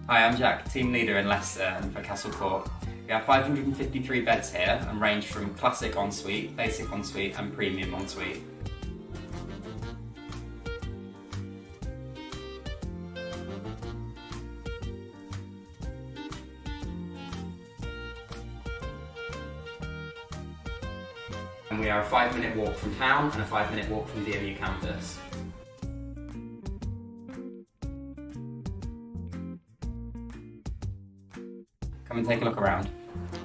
Hi, I'm Jack, team leader in Leicester for Castle Court. We have 553 beds here and range from classic ensuite, basic ensuite and premium ensuite. And we are a 5-minute walk from town and a 5-minute walk from DMU campus. Come and take a look around.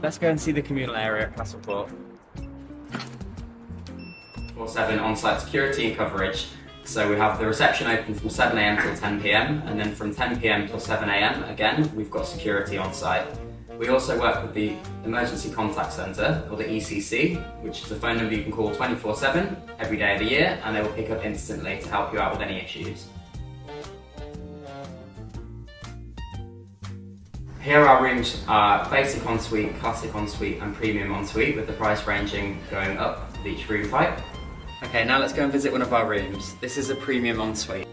Let's go and see the communal area at Castle Court. 24/7 on-site security and coverage. So we have the reception open from 7 AM till 10 PM, and then from 10 PM till 7 AM, again, we've got security on site. We also work with the Emergency Contact Centre, or the ECC, which is a phone number you can call 24/7 every day of the year, and they will pick up instantly to help you out with any issues. Here our rooms are basic ensuite, classic ensuite and premium ensuite, with the price ranging going up with each room type. Okay, now let's go and visit one of our rooms. This is a premium ensuite.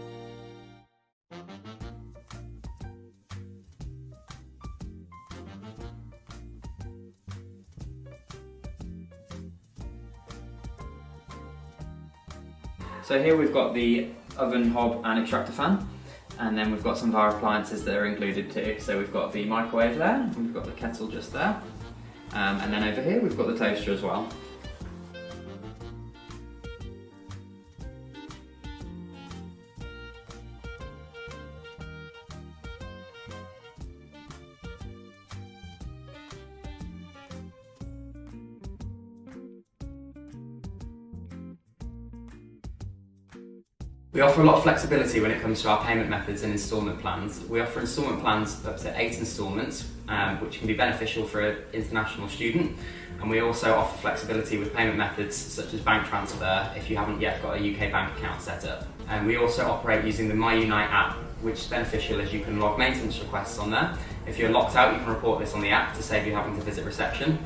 So here we've got the oven, hob and extractor fan. And then we've got some of our appliances that are included too. So we've got the microwave there, and we've got the kettle just there. And then over here we've got the toaster as well. We offer a lot of flexibility when it comes to our payment methods and instalment plans. We offer instalment plans up to 8 instalments, which can be beneficial for an international student. And we also offer flexibility with payment methods such as bank transfer if you haven't yet got a UK bank account set up. And we also operate using the MyUnite app, which is beneficial as you can log maintenance requests on there. If you're locked out, you can report this on the app to save you having to visit reception.